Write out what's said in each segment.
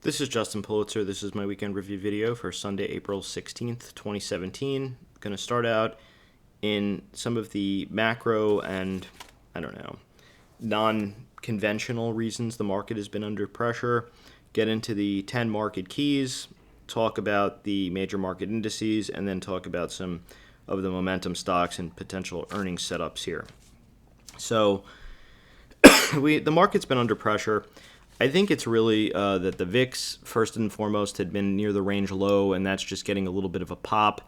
This is Justin Pulitzer. This is my weekend review video for Sunday, April 16th, 2017. Going to start out in some of the macro and, non-conventional reasons the market has been under pressure, get into the 10 market keys, talk about the major market indices, and then talk about some of the momentum stocks and potential earnings setups here. So the market's been under pressure. I think it's really that the VIX, first and foremost, had been near the range low, and that's just getting a little bit of a pop.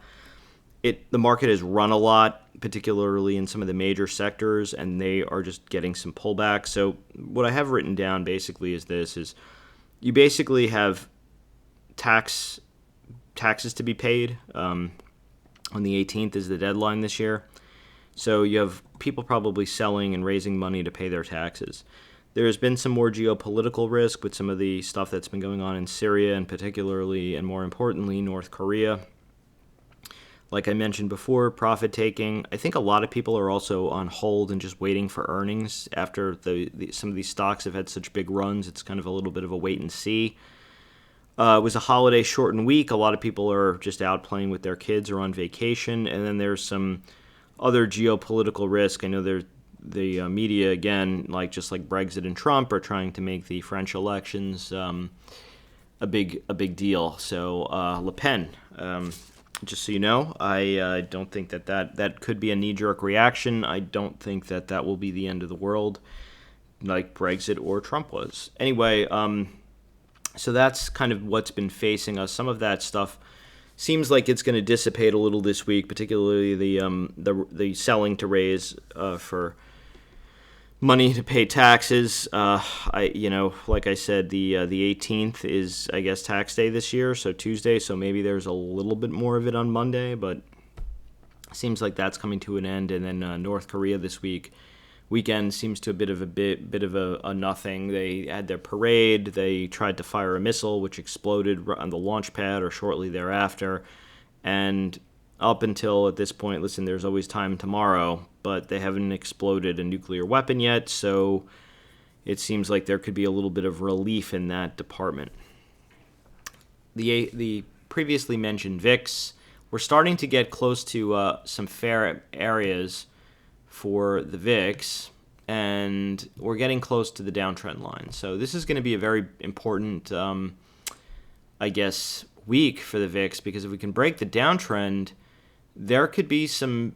The market has run a lot, particularly in some of the major sectors, and they are just getting some pullback. So what I have written down basically is you basically have taxes to be paid. On the 18th is the deadline this year. So you have people probably selling and raising money to pay their taxes. There has been some more geopolitical risk with some of the stuff that's been going on in Syria and particularly, and more importantly, North Korea. Like I mentioned before, profit taking. I think a lot of people are also on hold and just waiting for earnings after some of these stocks have had such big runs. It's kind of a little bit of a wait and see. It was a holiday shortened week. A lot of people are just out playing with their kids or on vacation. And then there's some other geopolitical risk. I know the media, again, just like Brexit and Trump, are trying to make the French elections a big deal. So Le Pen, just so you know, I don't think that could be a knee-jerk reaction. I don't think that will be the end of the world like Brexit or Trump was. Anyway, so that's kind of what's been facing us. Some of that stuff seems like it's going to dissipate a little this week, particularly the selling to raise for money to pay taxes. Like I said, the 18th is, I guess, tax day this year, so Tuesday. So maybe there's a little bit more of it on Monday, but seems like that's coming to an end. And then North Korea this weekend seems to a bit of a nothing. They had their parade. They tried to fire a missile, which exploded on the launch pad or shortly thereafter. And up until at this point, listen, there's always time tomorrow, but they haven't exploded a nuclear weapon yet, so it seems like there could be a little bit of relief in that department. The previously mentioned VIX, we're starting to get close to some fair areas for the VIX, and we're getting close to the downtrend line. So this is going to be a very important, week for the VIX, because if we can break the downtrend, there could be some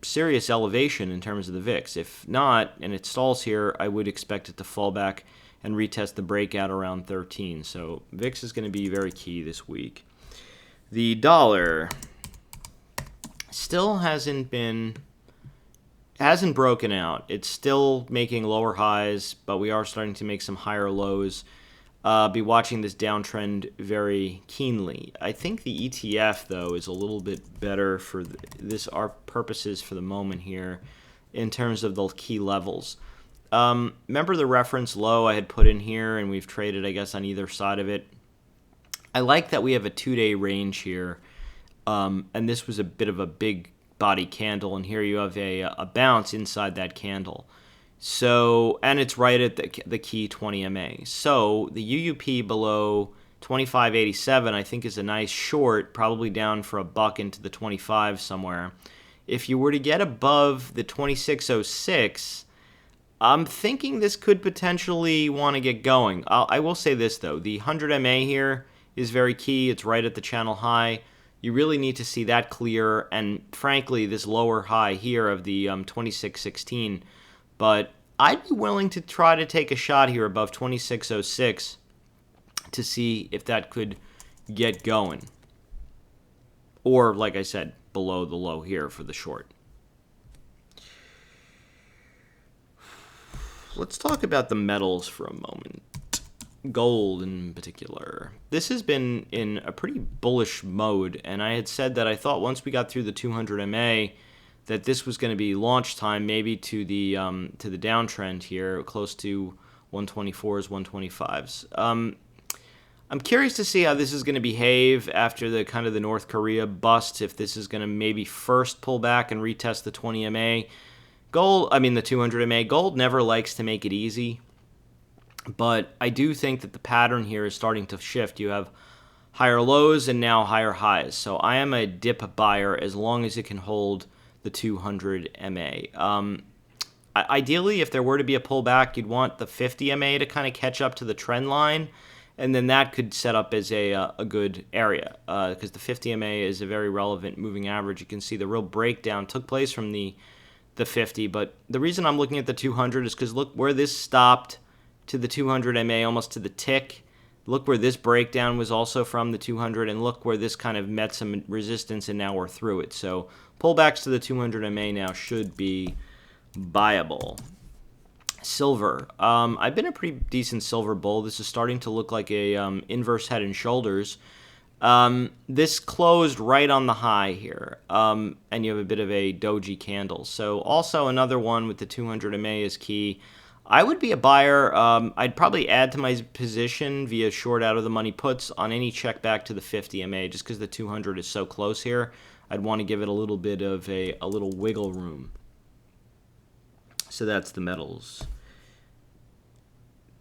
serious elevation in terms of the VIX. If not, and it stalls here, I would expect it to fall back and retest the breakout around 13. So VIX is going to be very key this week. The dollar still hasn't broken out. It's still making lower highs, but we are starting to make some higher lows. Be watching this downtrend very keenly. I think the ETF, though, is a little bit better for our purposes for the moment here in terms of the key levels. Remember the reference low I had put in here, and we've traded, I guess, on either side of it. I like that we have a 2-day range here, and this was a bit of a big body candle, and here you have a bounce inside that candle. So, and it's right at the key 20 MA. So the UUP below 25.87, I think, is a nice short, probably down for a buck into the 25 somewhere. If you were to get above the 26.06, I'm thinking this could potentially want to get going. I will say this, though. The 100 MA here is very key. It's right at the channel high. You really need to see that clear, and frankly, this lower high here of the 26.16. But I'd be willing to try to take a shot here above 26.06 to see if that could get going. Or, like I said, below the low here for the short. Let's talk about the metals for a moment. Gold in particular. This has been in a pretty bullish mode, and I had said that I thought once we got through the 200 MA that this was going to be launch time, maybe to the downtrend here, close to 124s, 125s. I'm curious to see how this is going to behave after the kind of the North Korea bust, if this is going to maybe first pull back and retest the 20 MA. The 200 MA. Gold never likes to make it easy. But I do think that the pattern here is starting to shift. You have higher lows and now higher highs. So I am a dip buyer as long as it can hold the 200 MA. Ideally, if there were to be a pullback, you'd want the 50 MA to kind of catch up to the trend line, and then that could set up as a good area because the 50 MA is a very relevant moving average. You can see the real breakdown took place from the 50, but the reason I'm looking at the 200 is because look where this stopped to the 200 MA, almost to the tick. Look where this breakdown was also from the 200, and look where this kind of met some resistance, and now we're through it. So pullbacks to the 200 MA now should be buyable. Silver. I've been a pretty decent silver bull. This is starting to look like a inverse head and shoulders. This closed right on the high here, and you have a bit of a doji candle. So also another one with the 200 MA is key. I would be a buyer. I'd probably add to my position via short out of the money puts on any check back to the 50 MA just because the 200 is so close here. I'd want to give it a little bit of a little wiggle room. So that's the metals.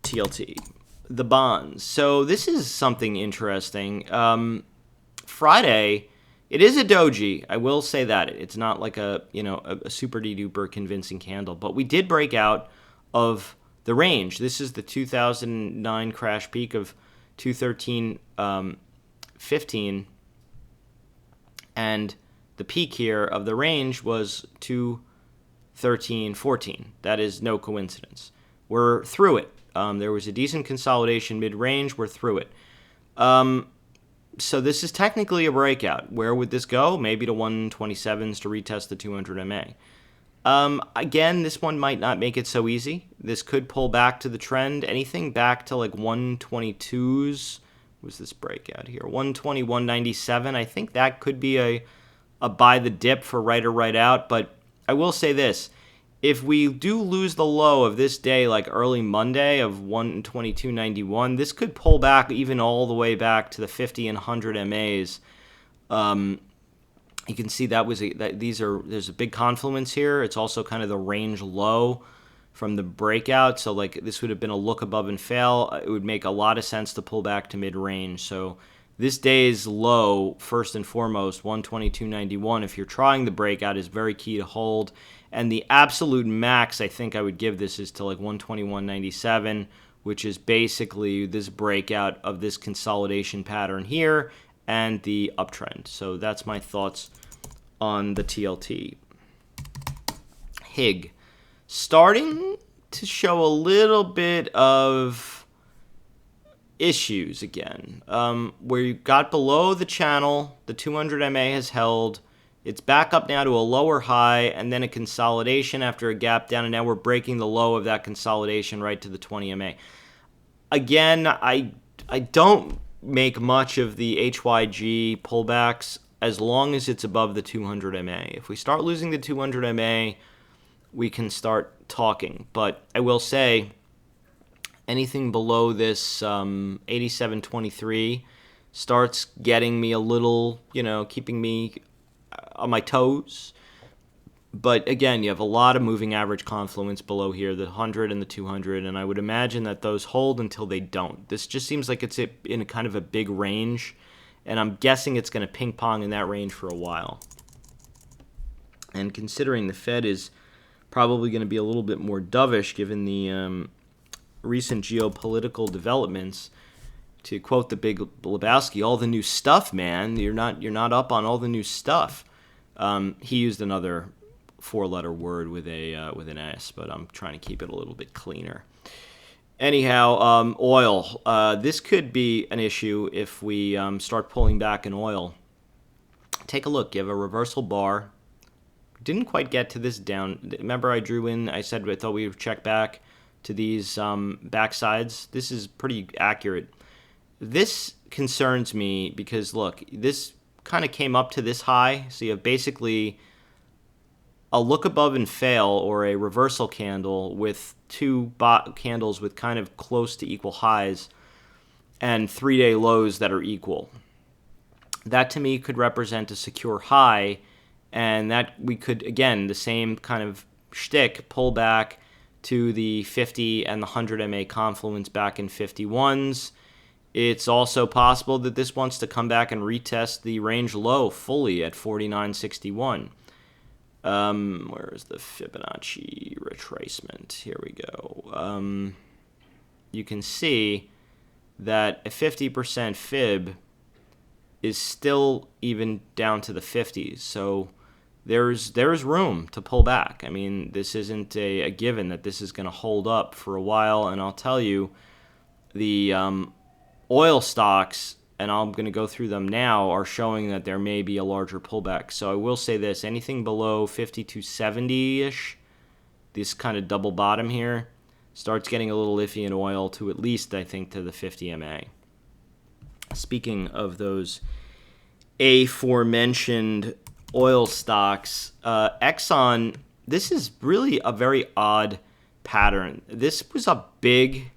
TLT. The bonds. So this is something interesting. Friday, it is a doji. I will say that. It's not like a super duper convincing candle. But we did break out of the range. This is the 2009 crash peak of 213.15. And the peak here of the range was 213.14. That is no coincidence. We're through it. There was a decent consolidation mid-range. We're through it. So this is technically a breakout. Where would this go? Maybe to 127s to retest the 200 MA. Again, this one might not make it so easy. This could pull back to the trend. Anything back to like 122s. Was this breakout here? 120, 197. I think that could be a buy the dip for right or right out. But I will say this. If we do lose the low of this day, like early Monday of 122.91, this could pull back even all the way back to the 50 and 100 MAs. You can see there's a big confluence here. It's also kind of the range low from the breakout. So like this would have been a look above and fail. It would make a lot of sense to pull back to mid-range. So this day's low, first and foremost, 122.91, if you're trying the breakout, is very key to hold. And the absolute max I think I would give this is to like 121.97, which is basically this breakout of this consolidation pattern here and the uptrend. So that's my thoughts on the TLT. HIG. Starting to show a little bit of issues again. Where you got below the channel, the 200 MA has held. It's back up now to a lower high and then a consolidation after a gap down, and now we're breaking the low of that consolidation right to the 20 MA. Again, I don't make much of the HYG pullbacks as long as it's above the 200 MA. If we start losing the 200 MA, we can start talking. But I will say anything below this 87.23 starts getting me a little, keeping me on my toes. But again, you have a lot of moving average confluence below here, the 100 and the 200, and I would imagine that those hold until they don't. This just seems like it's in a kind of a big range, and I'm guessing it's going to ping pong in that range for a while. And considering the Fed is probably going to be a little bit more dovish given the recent geopolitical developments, to quote the big Lebowski, all the new stuff, man. You're not up on all the new stuff. He used another four-letter word with an S, but I'm trying to keep it a little bit cleaner. Anyhow, oil. This could be an issue if we start pulling back in oil. Take a look. You have a reversal bar. Didn't quite get to this down. Remember I drew in, I said I thought we would check back to these backsides. This is pretty accurate. This concerns me because, look, this kind of came up to this high. So you have basically a look above and fail or a reversal candle with two candles with kind of close to equal highs and 3-day lows that are equal. That to me could represent a secure high, and that we could, again, the same kind of shtick, pull back to the 50 and the 100 MA confluence back in 51s. It's also possible that this wants to come back and retest the range low fully at 49.61. Where is the Fibonacci retracement? Here we go. You can see that a 50% fib is still even down to the 50s. So there's room to pull back. I mean, this isn't a given that this is going to hold up for a while. And I'll tell you, the oil stocks, and I'm going to go through them now, are showing that there may be a larger pullback. So I will say this, anything below 52.70-ish, this kind of double bottom here, starts getting a little iffy in oil to at least, I think, to the 50 MA. Speaking of those aforementioned oil stocks, Exxon, this is really a very odd pattern. This was a big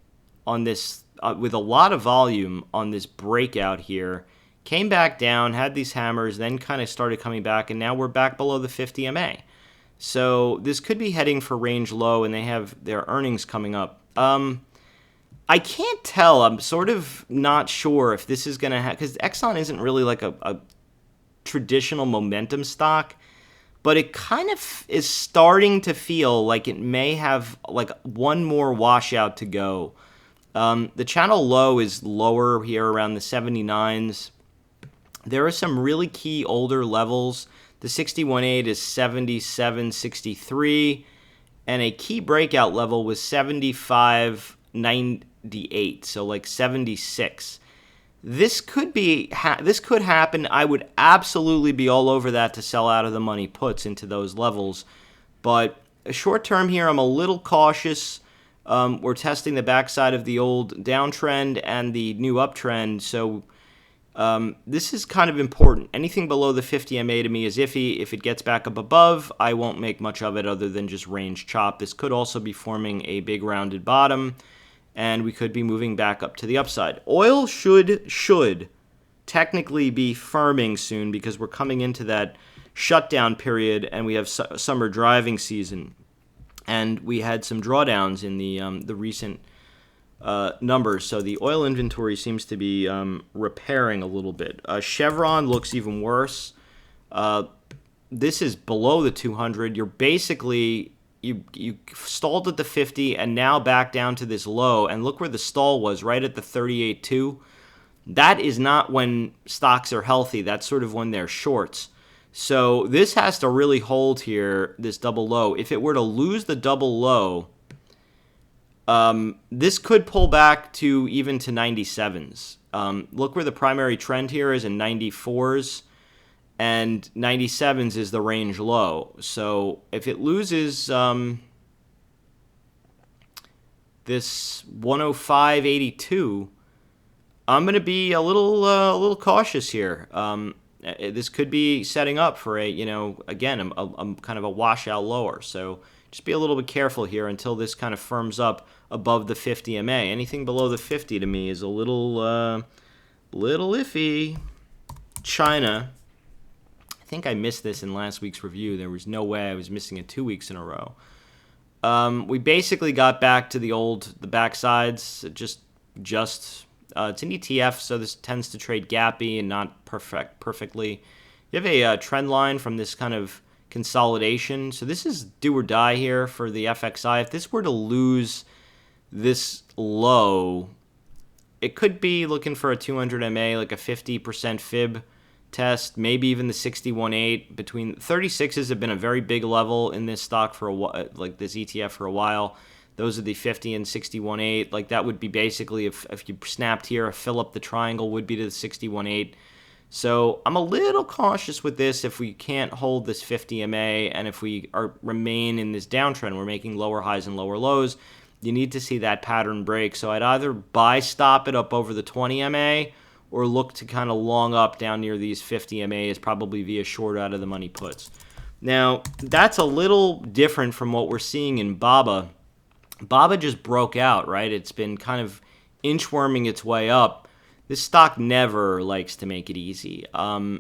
on this, with a lot of volume on this breakout here, came back down, had these hammers, then kind of started coming back, and now we're back below the 50 MA. So this could be heading for range low, and they have their earnings coming up. I can't tell. I'm sort of not sure if this is going to have, because Exxon isn't really like a traditional momentum stock, but it kind of is starting to feel like it may have like one more washout to go. The channel low is lower here around the 79s. There are some really key older levels. The 61.8 is 77.63, and a key breakout level was 75.98, so like 76. This could happen. I would absolutely be all over that to sell out of the money puts into those levels. But short term here, I'm a little cautious. We're testing the backside of the old downtrend and the new uptrend, so this is kind of important. Anything below the 50 MA to me is iffy. If it gets back up above, I won't make much of it other than just range chop. This could also be forming a big rounded bottom, and we could be moving back up to the upside. Oil should technically be firming soon because we're coming into that shutdown period and we have summer driving season. And we had some drawdowns in the recent numbers, so the oil inventory seems to be repairing a little bit. Chevron looks even worse. This is below the 200. You're basically you stalled at the 50 and now back down to this low. And look where the stall was, right at the 38.2. That is not when stocks are healthy. That's sort of when they're shorts. So this has to really hold here, this double low. If it were to lose the double low, this could pull back to even to 97s. Look where the primary trend here is in 94s, and 97s is the range low. So if it loses this 105.82, I'm going to be a little cautious here. This could be setting up for a, again, a kind of a washout lower. So just be a little bit careful here until this kind of firms up above the 50 MA. Anything below the 50 to me is a little iffy. China. I think I missed this in last week's review. There was no way I was missing it 2 weeks in a row. We basically got back to the backsides. It's an ETF, so this tends to trade gappy and not perfectly. You have a trend line from this kind of consolidation. So this is do or die here for the FXI. If this were to lose this low, it could be looking for a 200 MA, like a 50% fib test, maybe even the 61.8. Between 36s have been a very big level in this stock for a while, like this ETF for a while. Those are the 50 and 61.8. Like that would be basically, if you snapped here, a fill up the triangle would be to the 61.8. So I'm a little cautious with this if we can't hold this 50 MA, and if we remain in this downtrend, we're making lower highs and lower lows. You need to see that pattern break. So I'd either buy stop it up over the 20 MA or look to kind of long up down near these 50 MAs, probably via short out of the money puts. Now, that's a little different from what we're seeing in BABA. BABA just broke out, right? It's been kind of inchworming its way up. This stock never likes to make it easy.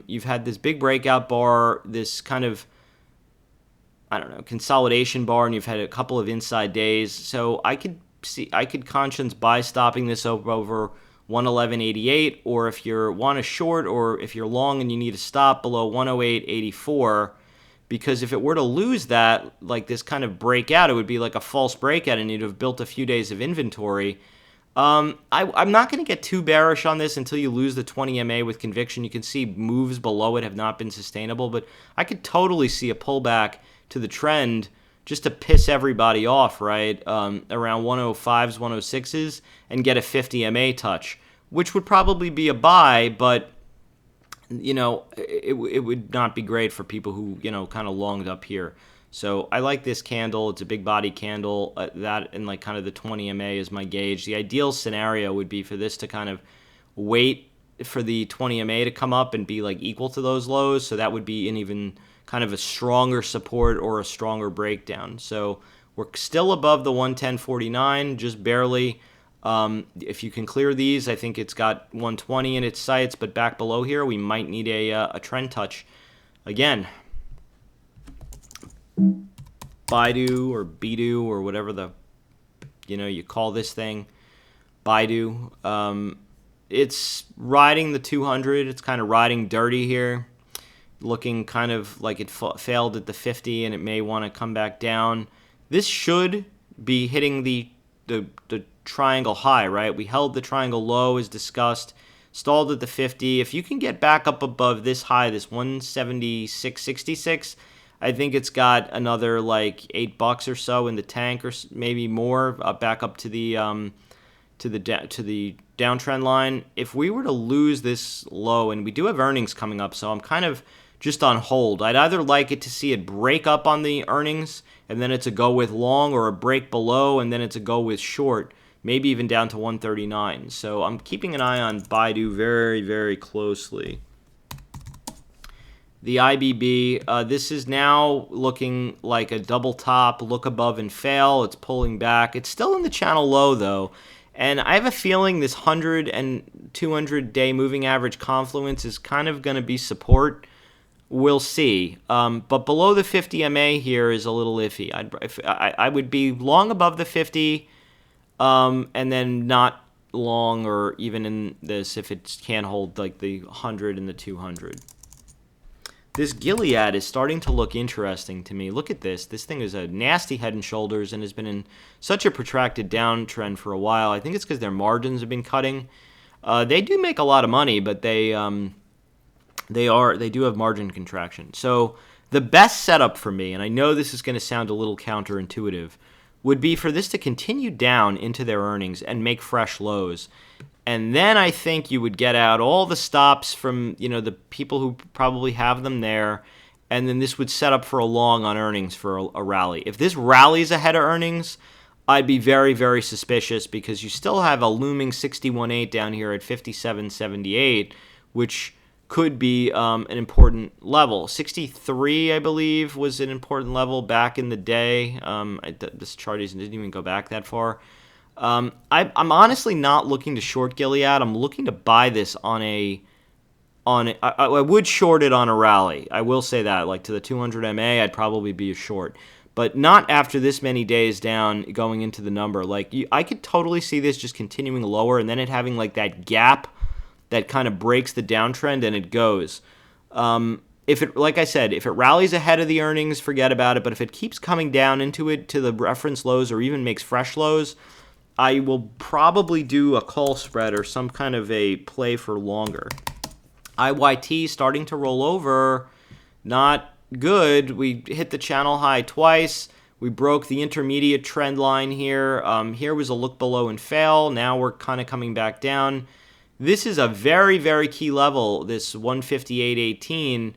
You've had this big breakout bar, this kind of, I don't know, consolidation bar, and you've had a couple of inside days. So I could conscience buy stopping this over 111.88, or if you want a short, or if you're long and you need a stop below 108.84, because if it were to lose that, like this kind of breakout, it would be like a false breakout, and you'd have built a few days of inventory. I'm not going to get too bearish on this until you lose the 20 MA with conviction. You can see moves below it have not been sustainable, but I could totally see a pullback to the trend just to piss everybody off, right, around 105s, 106s, and get a 50 MA touch, which would probably be a buy, but, you know, it would not be great for people who, you know, kind of longed up here. So I like this candle. It's a big body candle. That and like kind of the 20 MA is my gauge. The ideal scenario would be for this to kind of wait for the 20 MA to come up and be like equal to those lows. So that would be an even kind of a stronger support or a stronger breakdown. So we're still above the 110.49, just barely. If you can clear these, I think it's got 120 in its sights, but back below here, we might need a trend touch again. BIDU or BIDU or whatever you call this thing, BIDU. It's riding the 200. It's kind of riding dirty here, looking kind of like it failed at the 50 and it may want to come back down. This should be hitting the triangle high, right? We held the triangle low as discussed, stalled at the 50. If you can get back up above this high, this 176.66, I think it's got another like $8 or so in the tank, or maybe more, back up to the downtrend line. If we were to lose this low, and we do have earnings coming up, so I'm kind of just on hold. I'd either like it to see it break up on the earnings, and then it's a go with long, or a break below, and then it's a go with short, maybe even down to 139. So I'm keeping an eye on BIDU very, very closely. The IBB, this is now looking like a double top, look above and fail. It's pulling back. It's still in the channel low, though. And I have a feeling this 100 and 200-day moving average confluence is kind of going to be support. We'll see. But below the 50 MA here is a little iffy. I would be long above the 50, and then not long or even in this if it can't hold like the 100 and the 200. This Gilead is starting to look interesting to me. Look at this. This thing is a nasty head and shoulders and has been in such a protracted downtrend for a while. I think it's because their margins have been cutting. They do make a lot of money, but they do have margin contraction. So the best setup for me, and I know this is going to sound a little counterintuitive, would be for this to continue down into their earnings and make fresh lows. And then I think you would get out all the stops from, the people who probably have them there, and then this would set up for a long on earnings for a rally. If this rallies ahead of earnings, I'd be very, very suspicious, because you still have a looming 61.8 down here at 57.78, which could be an important level. 63, I believe, was an important level back in the day. This chart didn't even go back that far. I'm honestly not looking to short Gilead. I'm looking to buy this I would short it on a rally. I will say that, like to the 200 MA, I'd probably be a short, but not after this many days down going into the number. I could totally see this just continuing lower and then it having like that gap that kind of breaks the downtrend and it goes. Like I said, if it rallies ahead of the earnings, forget about it. But if it keeps coming down into it to the reference lows or even makes fresh lows, I will probably do a call spread or some kind of a play for longer. IYT starting to roll over, not good. We hit the channel high twice. We broke the intermediate trend line here. Here was a look below and fail. Now we're kind of coming back down. This is a very, very key level, this 158.18.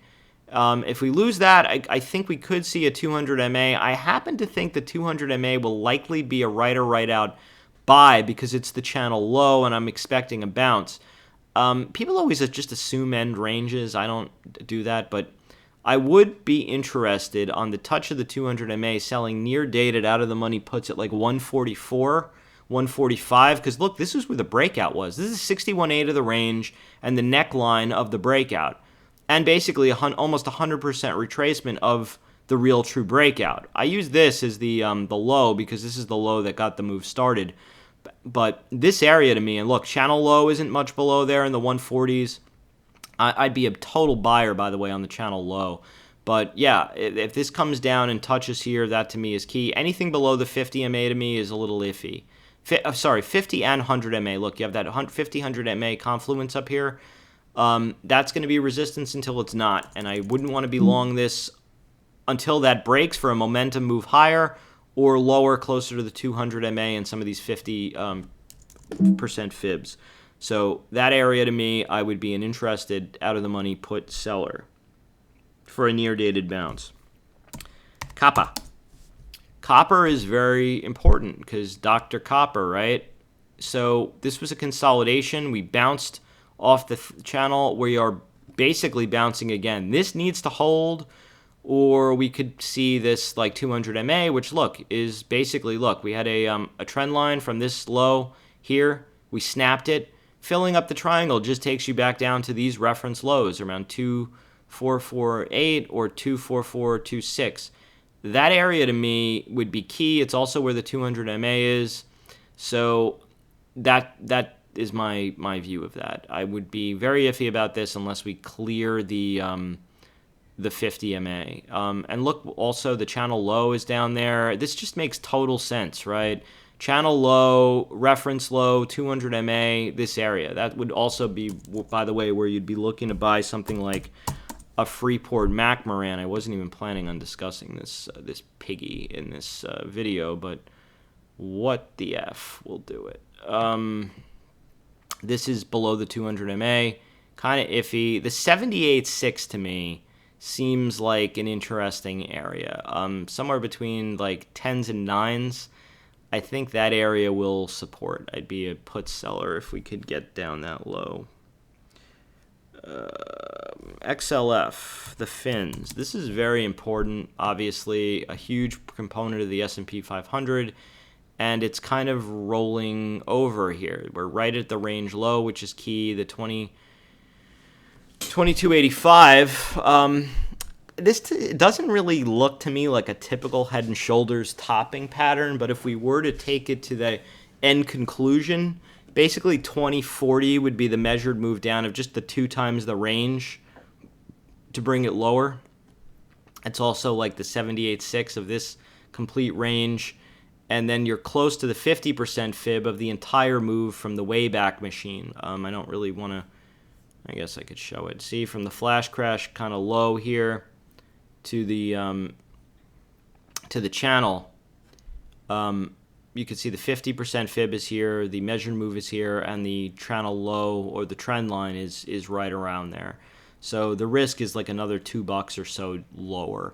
If we lose that, I think we could see a 200 MA. I happen to think the 200 MA will likely be a right or right out buy because it's the channel low and I'm expecting a bounce. People always just assume end ranges. I don't do that, but I would be interested on the touch of the 200 MA selling near dated out of the money puts at like 144, 145, because look, this is where the breakout was. This is 61.8 of the range and the neckline of the breakout, and basically almost 100% retracement of the real true breakout. I use this as the low because this is the low that got the move started. But this area to me, and look, channel low isn't much below there in the 140s. I'd be a total buyer, by the way, on the channel low. But yeah, if this comes down and touches here, that to me is key. Anything below the 50 MA to me is a little iffy. 50 and 100 MA. Look, you have that 50, 100 MA confluence up here. That's going to be resistance until it's not. And I wouldn't want to be long this until that breaks for a momentum move higher or lower, closer to the 200 MA and some of these 50% fibs. So that area to me, I would be an interested out-of-the-money put seller for a near-dated bounce. Copper. Copper is very important because Dr. Copper, right? So this was a consolidation. We bounced off the channel. We are basically bouncing again. This needs to hold, or we could see this like 200 MA, which look is basically, look, we had a trend line from this low here. We snapped it. Filling up the triangle just takes you back down to these reference lows around 2448 or 24426. That area to me would be key. It's also where the 200 MA is. So that is my view of that. I would be very iffy about this unless we clear the 50 MA. And look, also the channel low is down there. This just makes total sense, right? Channel low, reference low, 200 MA, this area. That would also be, by the way, where you'd be looking to buy something like a Freeport McMoran. I wasn't even planning on discussing this piggy in this video, but what the F will do it. This is below the 200 MA, kind of iffy. The 78.6 to me seems like an interesting area. Somewhere between like 10s and 9s. I think that area will support. I'd be a put seller if we could get down that low. XLF, the fins. This is very important. Obviously, a huge component of the S&P 500, and it's kind of rolling over here. We're right at the range low, which is key. The 2285. This doesn't really look to me like a typical Head and Shoulders topping pattern, but if we were to take it to the end conclusion, basically 2040 would be the measured move down of just the 2 times the range to bring it lower. It's also like the 78.6 of this complete range, and then you're close to the 50% fib of the entire move from the Wayback Machine. I don't really want to, I guess I could show it. See, from the flash crash kind of low here to the channel, you can see the 50% fib is here, the measured move is here, and the channel low or the trend line is right around there. So the risk is like another $2 or so lower.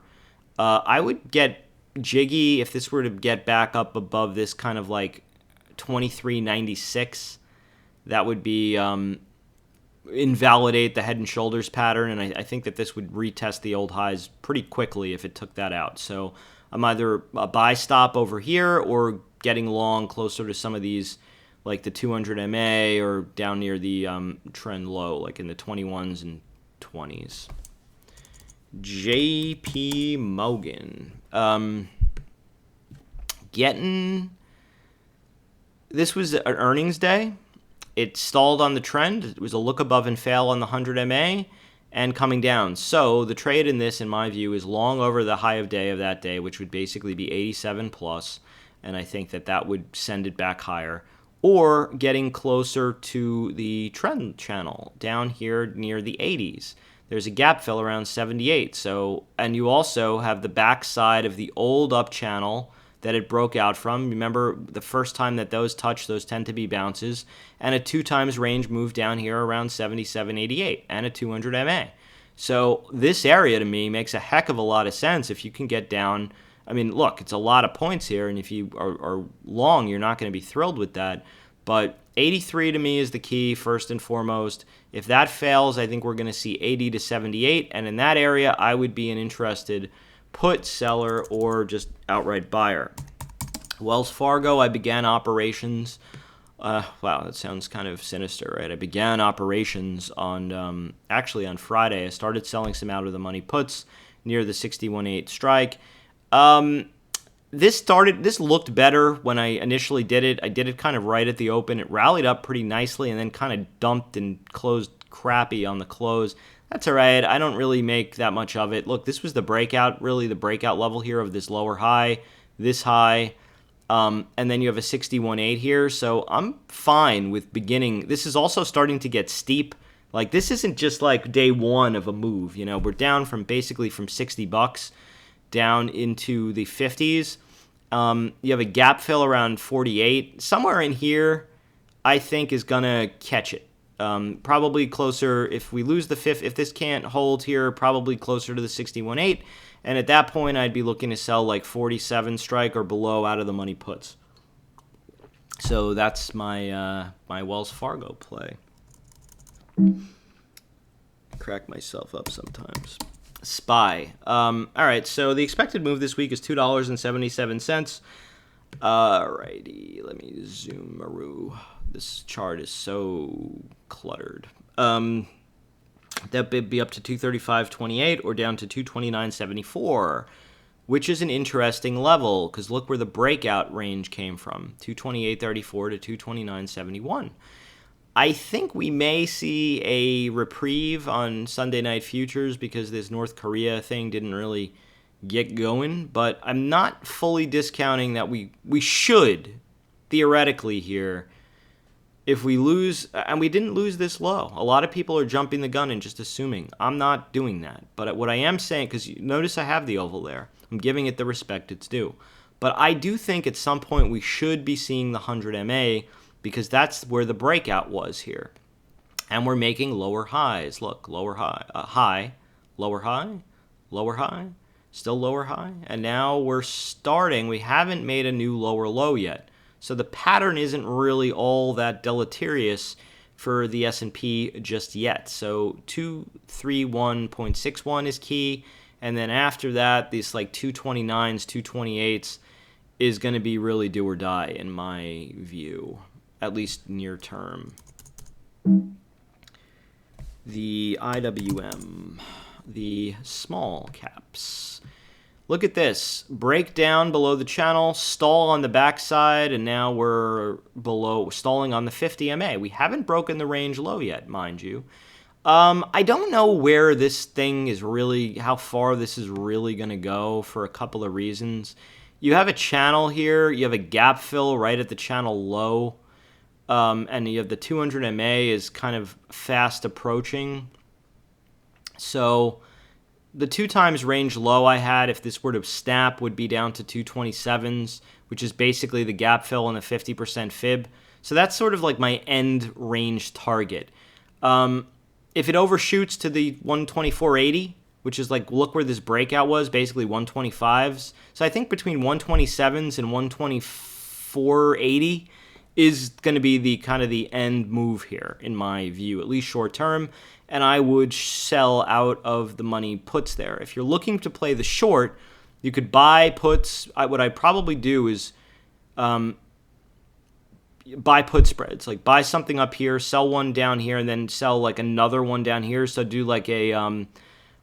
I would get jiggy if this were to get back up above this kind of like 2396. That would be invalidate the Head and Shoulders pattern, and I think that this would retest the old highs pretty quickly if it took that out. So I'm either a buy stop over here or getting long closer to some of these, like the 200 MA or down near the trend low, like in the 21s and 20s. JP Morgan. This was an earnings day. It stalled on the trend. It was a look above and fail on the 100 MA and coming down. So the trade in this, in my view, is long over the high of day of that day, which would basically be 87 plus, and I think that would send it back higher, or getting closer to the trend channel down here near the 80s. There's a gap fill around 78. So, and you also have the backside of the old up channel that it broke out from. Remember, the first time that those touch, those tend to be bounces, and a 2 times range move down here around 77.88 and a 200 MA. So this area to me makes a heck of a lot of sense if you can get down. I mean, look, it's a lot of points here, and if you are long, you're not going to be thrilled with that. But 83 to me is the key, first and foremost. If that fails, I think we're going to see 80 to 78, and in that area, I would be an interested put seller or just outright buyer. Wells Fargo, I began operations. Wow, that sounds kind of sinister, right? I began operations on actually on Friday. I started selling some out of the money puts, near the 61.8 strike. This looked better when I initially did it. I did it kind of right at the open. It rallied up pretty nicely and then kind of dumped and closed crappy on the close. That's all right. I don't really make that much of it. Look, this was the breakout, really the breakout level here of this lower high, this high, and then you have a 61.8 here. So I'm fine with beginning. This is also starting to get steep. Like, this isn't just like day one of a move. You know, we're down from basically from $60 down into the 50s. You have a gap fill around 48. Somewhere in here, I think, is going to catch it. Probably closer, if we lose the fifth, if this can't hold here, probably closer to the 61.8. And at that point, I'd be looking to sell like 47 strike or below out of the money puts. So that's my my Wells Fargo play. Crack myself up sometimes. SPY. All right, so the expected move this week is $2.77. Alrighty, let me zoom maroo. This chart is so cluttered. That would be up to 235.28 or down to 229.74, which is an interesting level because look where the breakout range came from, 228.34 to 229.71. I think we may see a reprieve on Sunday night futures because this North Korea thing didn't really get going, but I'm not fully discounting that we should, theoretically here, if we lose, and we didn't lose this low. A lot of people are jumping the gun and just assuming. I'm not doing that. But what I am saying, because notice I have the oval there, I'm giving it the respect it's due. But I do think at some point we should be seeing the 100 MA because that's where the breakout was here. And we're making lower highs. Look, lower high, high, lower high, lower high, still lower high. And now we're starting, we haven't made a new lower low yet. So the pattern isn't really all that deleterious for the S&P just yet. So 231.61 is key. And then after that, these like 229s, 228s is going to be really do or die in my view, at least near term. The IWM, the small caps. Look at this. Break down below the channel, stall on the backside, and now we're below, stalling on the 50 MA. We haven't broken the range low yet, mind you. I don't know where this thing is really, how far this is really going to go for a couple of reasons. You have a channel here. You have a gap fill right at the channel low. And you have the 200 MA is kind of fast approaching. So the 2 times range low I had, if this were to snap, would be down to 227s, which is basically the gap fill and a 50% fib. So that's sort of like my end range target. If it overshoots to the 124.80, which is like, look where this breakout was, basically 125s. So I think between 127s and 124.80 is going to be the kind of the end move here, in my view, at least short term. And I would sell out of the money puts there. If you're looking to play the short, you could buy puts. What I'd probably do is buy put spreads. Like buy something up here, sell one down here, and then sell like another one down here. So do like a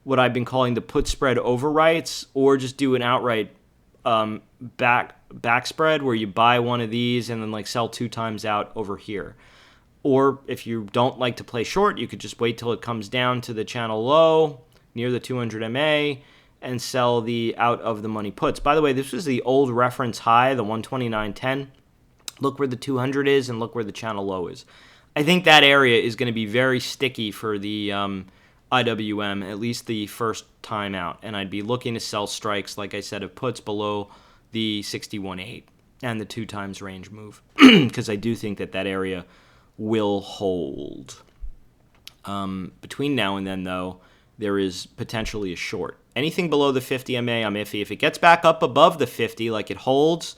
what I've been calling the put spread overwrites, or just do an outright back spread where you buy one of these and then like sell 2 times out over here. Or if you don't like to play short, you could just wait till it comes down to the channel low near the 200 MA and sell the out of the money puts. By the way, this was the old reference high, the 129.10. Look where the 200 is and look where the channel low is. I think that area is going to be very sticky for the IWM, at least the first time out. And I'd be looking to sell strikes, like I said, of puts below the 61.8 and the 2 times range move because I do think that that area will hold. Between now and then, though, there is potentially a short. Anything below the 50 MA, I'm iffy. If it gets back up above the 50, like it holds,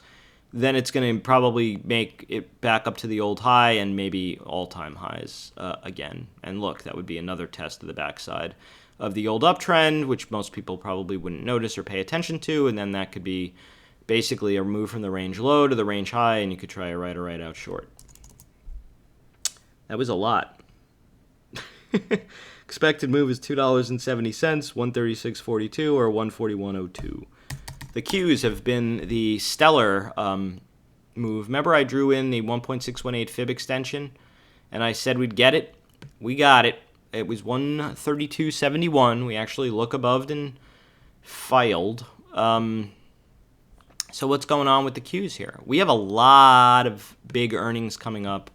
then it's going to probably make it back up to the old high and maybe all-time highs again. And look, that would be another test of the backside of the old uptrend, which most people probably wouldn't notice or pay attention to, and then that could be basically a move from the range low to the range high, and you could try a right or right out short. That was a lot. Expected move is $2.70, 136.42 or 141.02. The Qs have been the stellar move. Remember I drew in the 1.618 fib extension and I said we'd get it? We got it. It was 132.71. We actually look above and filed. So what's going on with the Qs here? We have a lot of big earnings coming up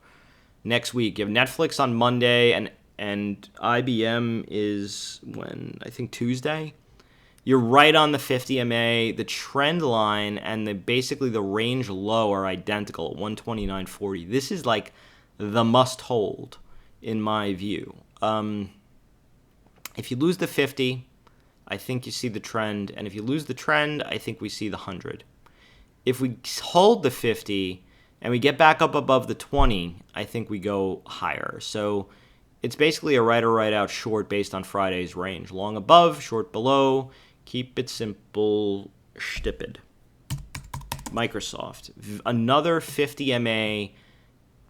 next week. You have Netflix on Monday and IBM is when, I think Tuesday. You're right on the 50 MA. The trend line and basically the range low are identical at 129.40. This is like the must hold in my view. If you lose the 50, I think you see the trend. And if you lose the trend, I think we see the 100. If we hold the 50 and we get back up above the 20, I think we go higher. So it's basically a right or right out short based on Friday's range. Long above, short below. Keep it simple, stupid. Microsoft, another 50 MA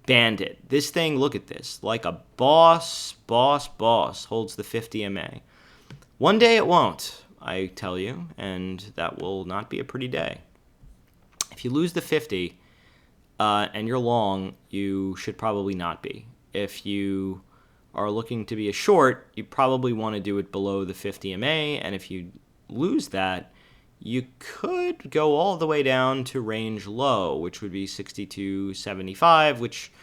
bandit. This thing, look at this, like a boss holds the 50 MA. One day it won't, I tell you, and that will not be a pretty day. If you lose the 50 and you're long, you should probably not be. If you are looking to be a short, you probably want to do it below the 50 MA, and if you lose that, you could go all the way down to range low, which would be 62.75, which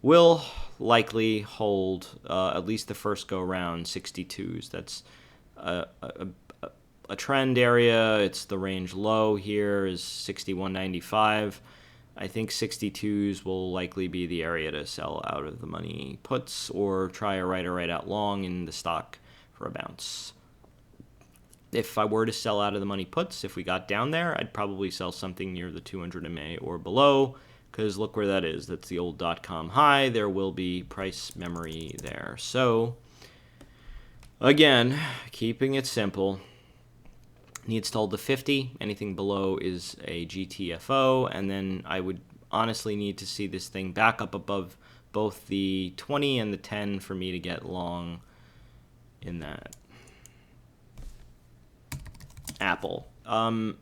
will likely hold at least the first go round 62s. That's a trend area. It's the range low here is 61.95. I think 62s will likely be the area to sell out of the money puts or try a right or right out long in the stock for a bounce. If I were to sell out of the money puts, if we got down there, I'd probably sell something near the 200 MA or below, because look where that is. That's the old .com high. There will be price memory there. So, again, keeping it simple, needs to hold the 50. Anything below is a GTFO, and then I would honestly need to see this thing back up above both the 20 and the 10 for me to get long in that. Apple. I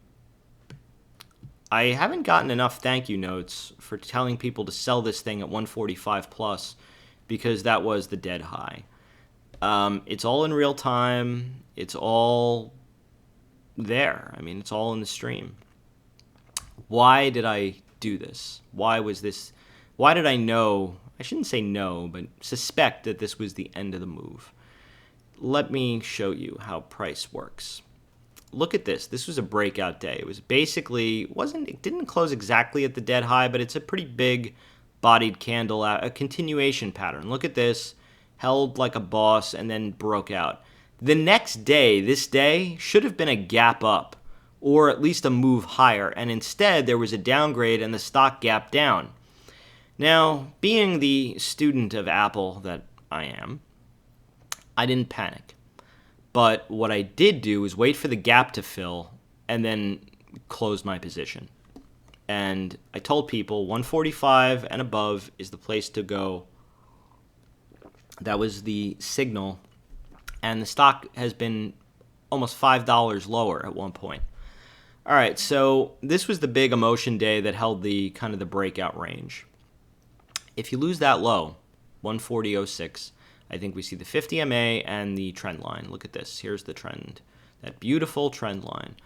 haven't gotten enough thank you notes for telling people to sell this thing at 145 plus because that was the dead high. It's all in real time. It's all there. I mean, it's all in the stream. Why did I do this? Why did I know, I shouldn't say know, but suspect that this was the end of the move? Let me show you how price works. Look at this. This was a breakout day. It was basically, it didn't close exactly at the dead high, but it's a pretty big bodied candle, a continuation pattern. Look at this, held like a boss and then broke out. The next day, this day, should have been a gap up or at least a move higher, and instead there was a downgrade and the stock gapped down. Now, being the student of Apple that I am, I didn't panic. But what I did do is wait for the gap to fill and then close my position. And I told people 145 and above is the place to go. That was the signal. And the stock has been almost $5 lower at one point. All right, so this was the big emotion day that held the kind of the breakout range. If you lose that low, 140.06, I think we see the 50 MA and the trend line. Look at this. Here's the trend, that beautiful trend line.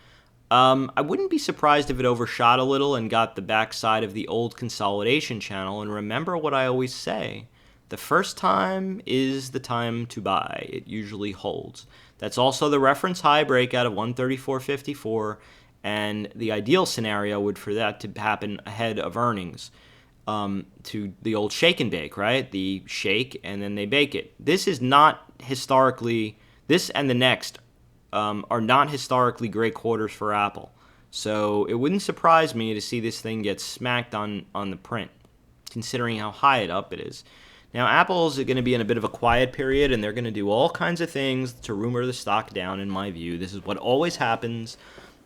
I wouldn't be surprised if it overshot a little and got the backside of the old consolidation channel. And remember what I always say, the first time is the time to buy. It usually holds. That's also the reference high breakout of 134.54. And the ideal scenario would for that to happen ahead of earnings. To the old shake and bake, right? The shake and then they bake it. This is not historically, this and the next are not historically great quarters for Apple. So it wouldn't surprise me to see this thing get smacked on the print, considering how high up it is. Now, Apple's going to be in a bit of a quiet period, and they're going to do all kinds of things to rumor the stock down, in my view. This is what always happens.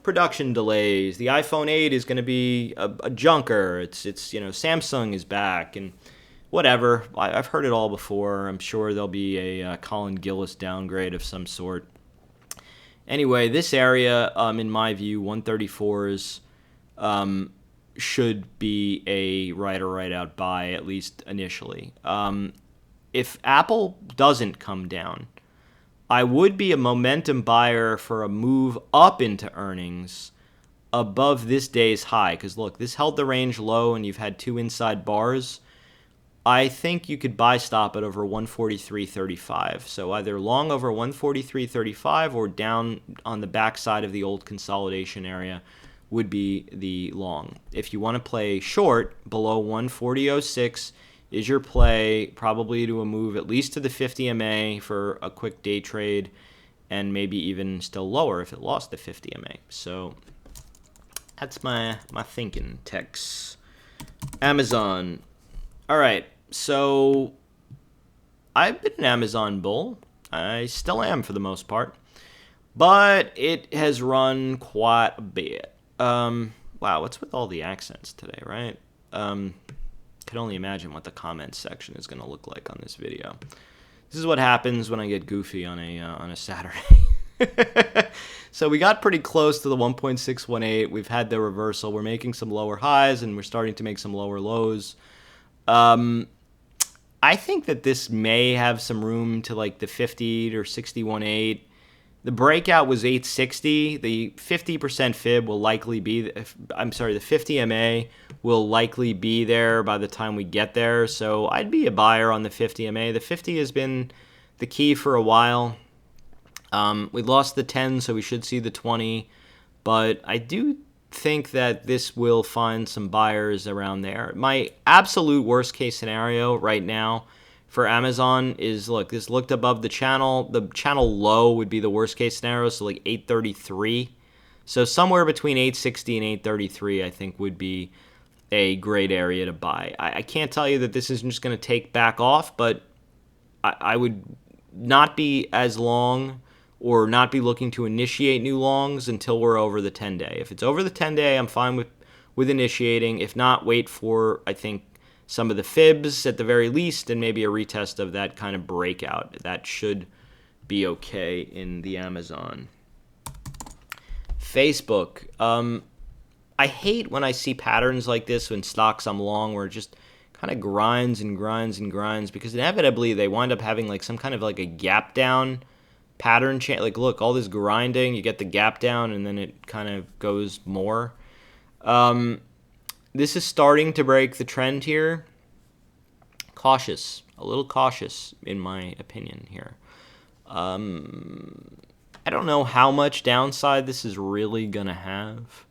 Production delays. The iPhone 8 is going to be a junker. It's Samsung is back, and whatever. I've heard it all before. I'm sure there'll be a Colin Gillis downgrade of some sort. Anyway, this area, in my view, 134s should be a right or right out buy, at least initially. If Apple doesn't come down, I would be a momentum buyer for a move up into earnings above this day's high. Because look, this held the range low and you've had two inside bars. I think you could buy stop at over 143.35. So either long over 143.35 or down on the backside of the old consolidation area would be the long. If you want to play short, below 140.06 is your play, probably to a move at least to the 50 MA for a quick day trade, and maybe even still lower if it lost the 50 MA. So that's my thinking, Tex. Amazon. All right, so I've been an Amazon bull. I still am for the most part, but it has run quite a bit. Wow, what's with all the accents today, right? Can only imagine what the comments section is going to look like on this video. This is what happens when I get goofy on a Saturday. So we got pretty close to the 1.618. We've had the reversal. We're making some lower highs and we're starting to make some lower lows. I think that this may have some room to like the 50 or 61.8. The breakout was 860. The 50% fib will likely be, the 50 MA will likely be there by the time we get there. So I'd be a buyer on the 50 MA. The 50 has been the key for a while. We lost the 10, so we should see the 20. But I do think that this will find some buyers around there. My absolute worst case scenario right now for Amazon is, look, this looked above the channel. The channel low would be the worst case scenario, so like 833. So somewhere between 860 and 833, I think, would be a great area to buy. I can't tell you that this isn't just going to take back off, but I would not be as long or not be looking to initiate new longs until we're over the 10-day. If it's over the 10-day, I'm fine with initiating. If not, wait for, I think, some of the fibs at the very least, and maybe a retest of that kind of breakout. That should be okay in the Amazon. Facebook. I hate when I see patterns like this when stocks I'm long where it just kind of grinds and grinds and grinds, because inevitably they wind up having like some kind of like a gap down pattern change. Like, look, all this grinding, you get the gap down and then it kind of goes more. This is starting to break the trend here. Cautious, a little cautious in my opinion here. I don't know how much downside this is really going to have,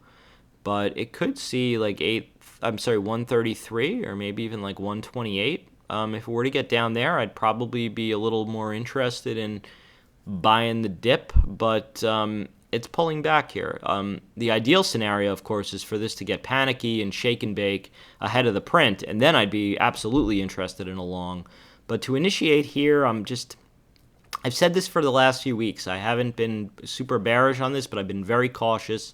but it could see like 133 or maybe even like 128. If it were to get down there, I'd probably be a little more interested in buying the dip, but it's pulling back here. The ideal scenario, of course, is for this to get panicky and shake and bake ahead of the print, and then I'd be absolutely interested in a long. But to initiate here, I've said this for the last few weeks. I haven't been super bearish on this, but I've been very cautious.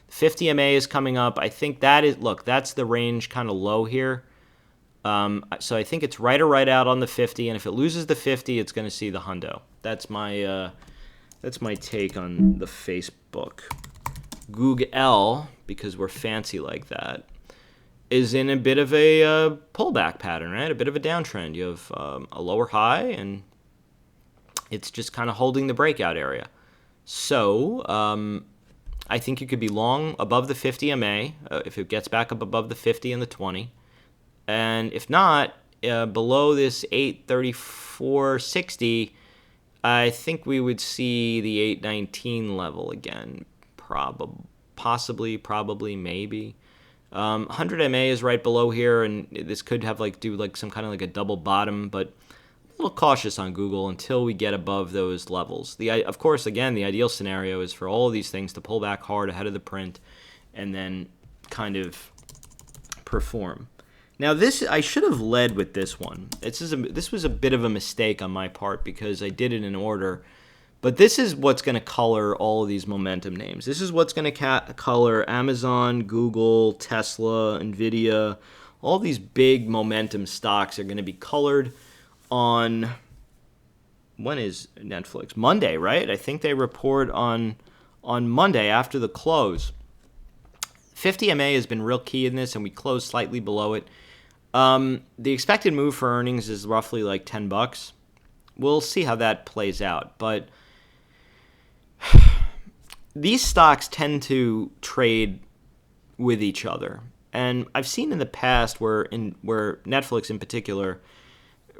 50 MA is coming up. I think that's the range kind of low here. So I think it's right or right out on the 50, and if it loses the 50, it's going to see the hundo. That's my take on the Facebook. GOOGL, because we're fancy like that, is in a bit of a pullback pattern, right? A bit of a downtrend. You have a lower high, and it's just kind of holding the breakout area. So I think you could be long above the 50 MA if it gets back up above the 50 and the 20. And if not, below this 834.60, I think we would see the 819 level again. Possibly, maybe. 100 MA is right below here, and this could have do some kind of like a double bottom, but a little cautious on Google until we get above those levels. Of course, again, the ideal scenario is for all of these things to pull back hard ahead of the print and then kind of perform. Now, I should have led with this one. This was a bit of a mistake on my part because I did it in order. But this is what's going to color all of these momentum names. This is what's going to color Amazon, Google, Tesla, NVDA, all these big momentum stocks are going to be colored on, when is Netflix? Monday, right? I think they report on Monday after the close. 50 MA has been real key in this, and we closed slightly below it. The expected move for earnings is roughly like $10. We'll see how that plays out, but these stocks tend to trade with each other, and I've seen in the past where Netflix in particular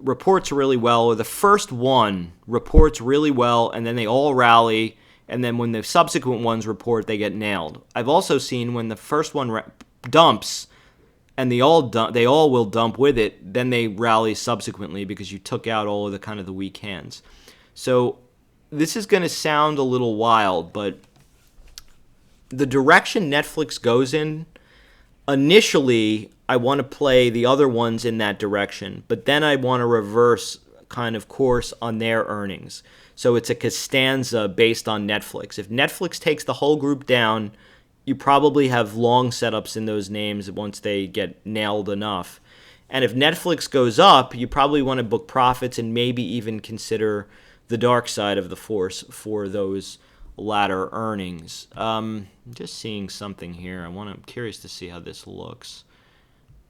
reports really well, or the first one reports really well, and then they all rally, and then when the subsequent ones report, they get nailed. I've also seen when the first one dumps, and they all will dump with it, then they rally subsequently because you took out all of the kind of the weak hands. So this is going to sound a little wild, but the direction Netflix goes in, initially I want to play the other ones in that direction, but then I want to reverse kind of course on their earnings. So it's a Costanza based on Netflix. If Netflix takes the whole group down, you probably have long setups in those names once they get nailed enough. And if Netflix goes up, you probably want to book profits and maybe even consider the dark side of the force for those latter earnings. Just seeing something here. I'm curious to see how this looks.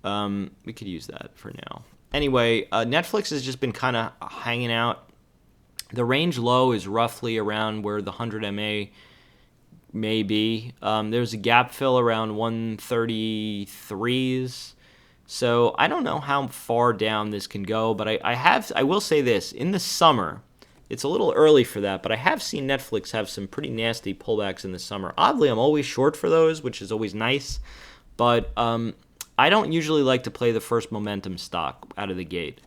We could use that for now. Anyway, Netflix has just been kind of hanging out. The range low is roughly around where the 100 MA may be. There's a gap fill around 133s. So I don't know how far down this can go, but I will say this. In the summer, it's a little early for that, but I have seen Netflix have some pretty nasty pullbacks in the summer. Oddly, I'm always short for those, which is always nice. But I don't usually like to play the first momentum stock out of the gate.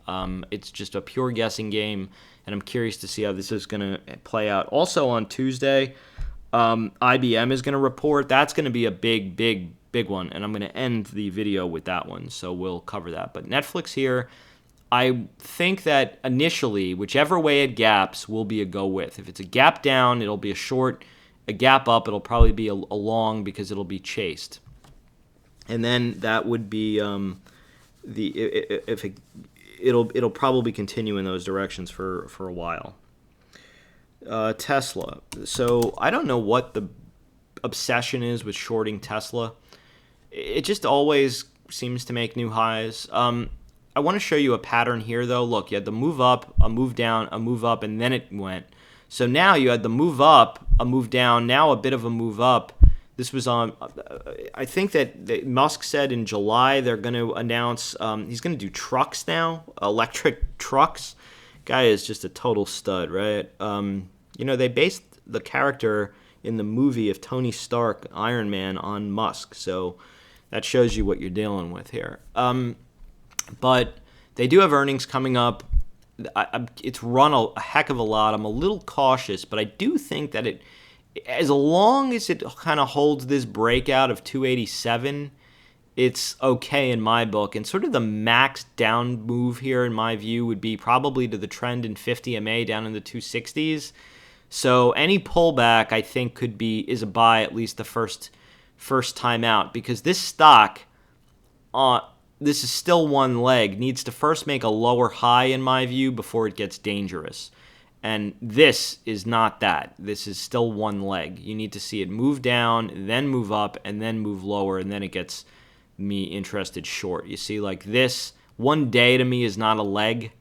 It's just a pure guessing game, and I'm curious to see how this is going to play out. Also on Tuesday, IBM is going to report. That's going to be a big one, and I'm going to end the video with that one, so we'll cover that. But Netflix here, I think that initially, whichever way it gaps will be a go with. If it's a gap down, it'll be a short. A gap up, it'll probably be a long because it'll be chased. And then that would be it'll probably continue in those directions for a while. Tesla. So I don't know what the obsession is with shorting Tesla. It just always seems to make new highs. I want to show you a pattern here, though. Look, you had the move up, a move down, a move up, and then it went. So now you had the move up, a move down, now a bit of a move up. This was on, I think that Musk said in July they're going to announce, he's going to do trucks now, electric trucks. Guy is just a total stud, right? They based the character in the movie of Tony Stark, Iron Man, on Musk. So that shows you what you're dealing with here. But they do have earnings coming up. It's run a heck of a lot. I'm a little cautious, but I do think that as long as it kind of holds this breakout of 287, it's okay in my book. And sort of the max down move here, in my view, would be probably to the trend in 50 MA down in the 260s. So any pullback, I think, is a buy at least the first time out, because this stock, this is still one leg, needs to first make a lower high, in my view, before it gets dangerous. And this is not that. This is still one leg. You need to see it move down, then move up, and then move lower, and then it gets me interested short. You see, like this, one day to me is not a leg.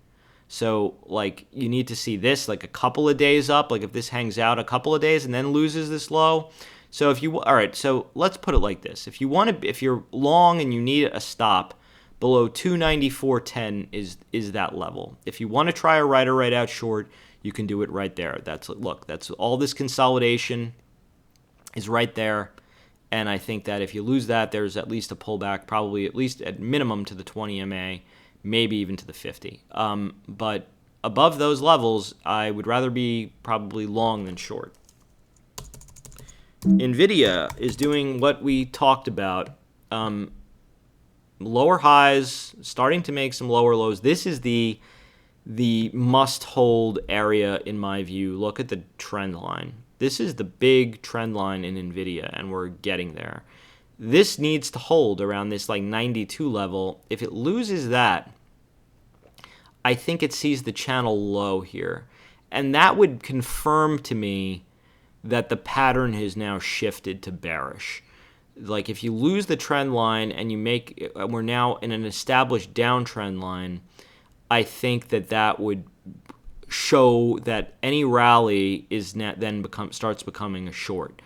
So, like, you need to see this like a couple of days up. Like if this hangs out a couple of days and then loses this low. So all right, so let's put it like this. If you're long and you need a stop, below 294.10 is that level. If you want to try a right or right out short, you can do it right there. That's all this consolidation is right there. And I think that if you lose that, there's at least a pullback, probably at least at minimum to the 20 MA, maybe even to the 50. But above those levels, I would rather be probably long than short. NVIDIA is doing what we talked about. Lower highs, starting to make some lower lows. This is the must-hold area in my view. Look at the trend line. This is the big trend line in NVIDIA, and we're getting there. This needs to hold around this like 92 level. If it loses that, I think it sees the channel low here. And that would confirm to me that the pattern has now shifted to bearish. Like if you lose the trend line and we're now in an established downtrend line, I think that would show that any rally starts becoming a short.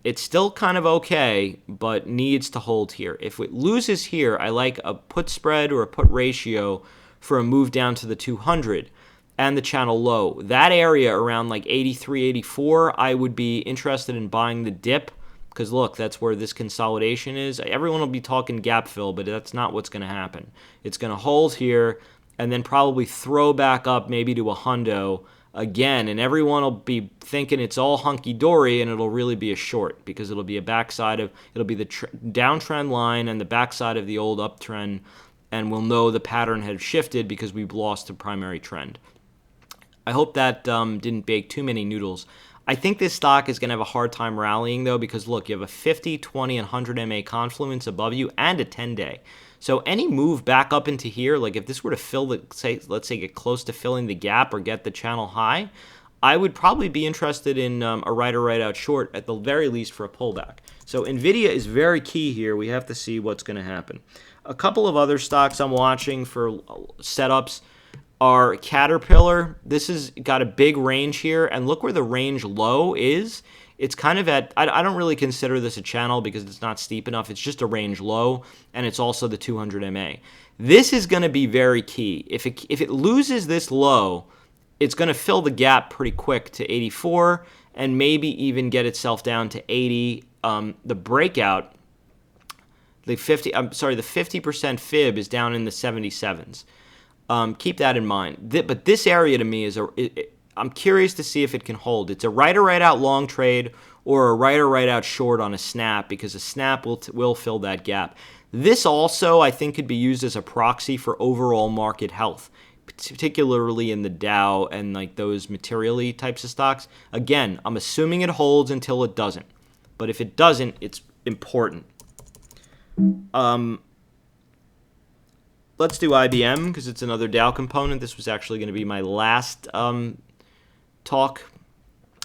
It's still kind of okay, but needs to hold here. If it loses here, I like a put spread or a put ratio for a move down to the 200 and the channel low. That area around like 83, 84, I would be interested in buying the dip because look, that's where this consolidation is. Everyone will be talking gap fill, but that's not what's going to happen. It's going to hold here and then probably throw back up maybe to a hundo again, and everyone will be thinking it's all hunky-dory, and it'll really be a short because it'll be the downtrend line and the backside of the old uptrend, and we'll know the pattern had shifted because we've lost the primary trend. I hope that didn't bake too many noodles. I think this stock is going to have a hard time rallying, though, because, look, you have a 50, 20, and 100 MA confluence above you and a 10-day. So any move back up into here, like if this were to fill let's say get close to filling the gap or get the channel high, I would probably be interested in a right or right out short at the very least for a pullback. So NVIDIA is very key here. We have to see what's going to happen. A couple of other stocks I'm watching for setups are Caterpillar. This has got a big range here, and look where the range low is. It's kind of at, I don't really consider this a channel because it's not steep enough. It's just a range low, and it's also the 200 MA. This is going to be very key. If it loses this low, it's going to fill the gap pretty quick to 84 and maybe even get itself down to 80. The breakout, the 50% fib is down in the 77s. Keep that in mind. But this area to me is I'm curious to see if it can hold. It's a right or right out long trade or a right or right out short on a snap because a snap will fill that gap. This also, I think, could be used as a proxy for overall market health, particularly in the Dow and like those materially types of stocks. Again, I'm assuming it holds until it doesn't. But if it doesn't, it's important. Let's do IBM because it's another Dow component. This was actually going to be my last talk.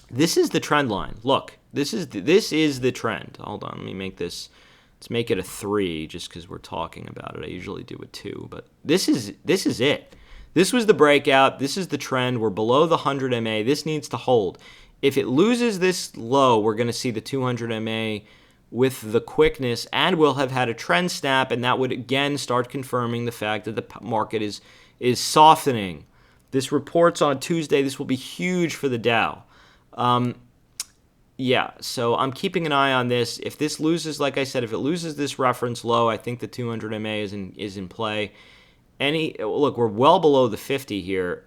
This is the trend line. Look, this is the trend. Hold on, let me make this. Let's make it a 3 just because we're talking about it. I usually do a 2, but this is it. This was the breakout. This is the trend. We're below the 100 MA. This needs to hold. If it loses this low, we're going to see the 200 MA with the quickness, and we'll have had a trend snap, and that would again start confirming the fact that the market is softening. This reports on Tuesday. This will be huge for the Dow. So I'm keeping an eye on this. If this loses, like I said, if it loses this reference low, I think the 200 MA is in play. Look, we're well below the 50 here.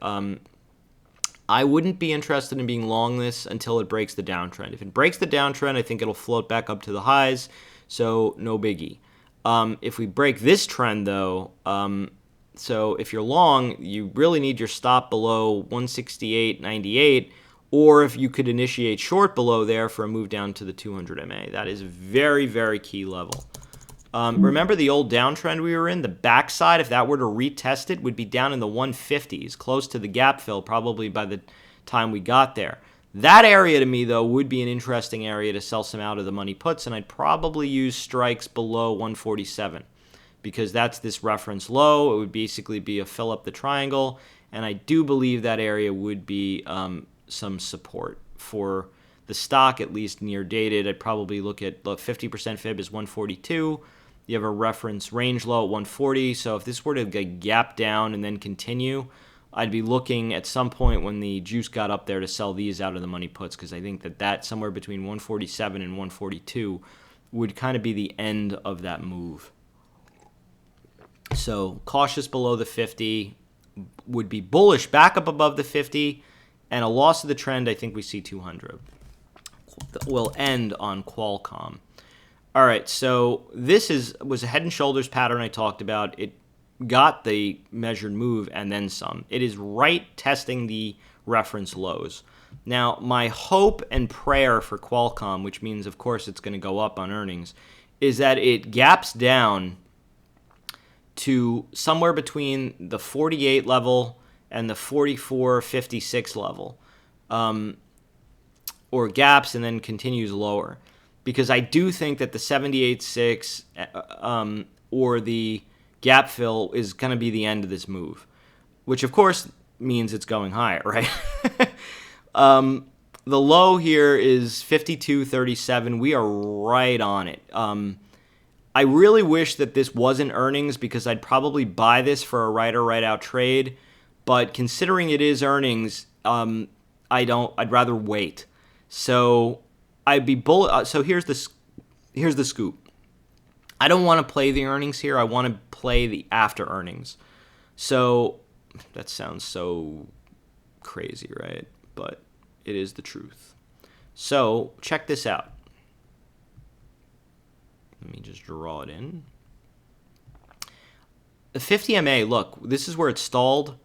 I wouldn't be interested in being long this until it breaks the downtrend. If it breaks the downtrend, I think it'll float back up to the highs, so no biggie. If we break this trend, though, so if you're long, you really need your stop below 168.98, or if you could initiate short below there for a move down to the 200 MA. That is a very, very key level. Remember the old downtrend we were in? The backside, if that were to retest it, would be down in the 150s, close to the gap fill probably by the time we got there. That area to me, though, would be an interesting area to sell some out of the money puts, and I'd probably use strikes below 147 because that's this reference low. It would basically be a fill up the triangle, and I do believe that area would be some support for the stock, at least near dated. I'd probably look at 50% fib is 142. You have a reference range low at 140. So if this were to get gap down and then continue, I'd be looking at some point when the juice got up there to sell these out of the money puts because I think that somewhere between 147 and 142 would kind of be the end of that move. So cautious below the 50 would be bullish back up above the 50, and a loss of the trend, I think we see 200. We'll end on Qualcomm. All right, so this was a head and shoulders pattern I talked about. It got the measured move and then some. It is right testing the reference lows. Now, my hope and prayer for Qualcomm, which means, of course, it's going to go up on earnings, is that it gaps down to somewhere between the 48 level and the 44.56 level, or gaps and then continues lower. Because I do think that the 78.6 or the gap fill is going to be the end of this move, which of course means it's going higher, right? The low here is 52.37. We are right on it. I really wish that this wasn't earnings because I'd probably buy this for a right or right out trade. But considering it is earnings, I'd rather wait. So I'd be so here's the scoop. I don't want to play the earnings here. I want to play the after earnings. So that sounds so crazy, right? But it is the truth. So check this out. Let me just draw it in. The 50 MA, look, this is where it stalled,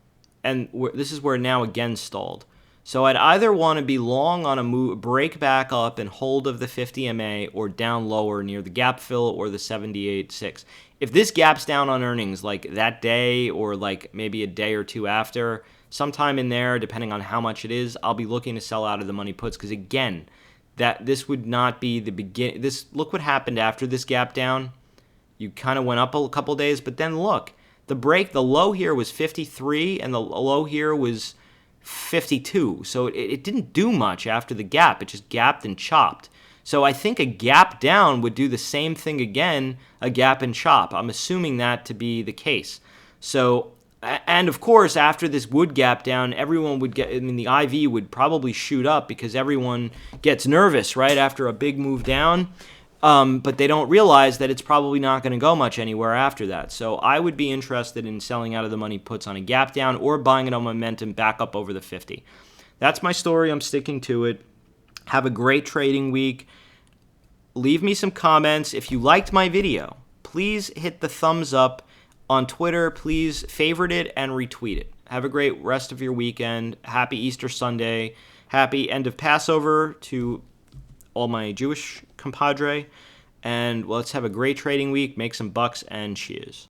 and this is where it now again stalled. So I'd either want to be long on a move, break back up and hold of the 50 MA, or down lower near the gap fill or the 78.6. If this gaps down on earnings like that day or like maybe a day or two after, sometime in there, depending on how much it is, I'll be looking to sell out of the money puts because again, that this would not be the begin. This look what happened after this gap down. You kind of went up a couple days, but then look, the low here was 53 and the low here was 52. So it didn't do much after the gap. It just gapped and chopped. So I think a gap down would do the same thing again, a gap and chop. I'm assuming that to be the case. So, and of course, after this would gap down, everyone would the IV would probably shoot up because everyone gets nervous, right, after a big move down. But they don't realize that it's probably not going to go much anywhere after that. So I would be interested in selling out of the money puts on a gap down or buying it on momentum back up over the 50. That's my story. I'm sticking to it. Have a great trading week. Leave me some comments. If you liked my video, please hit the thumbs up. On Twitter, please favorite it and retweet it. Have a great rest of your weekend. Happy Easter Sunday. Happy end of Passover to all my Jewish compadre. And let's have a great trading week, make some bucks, and cheers.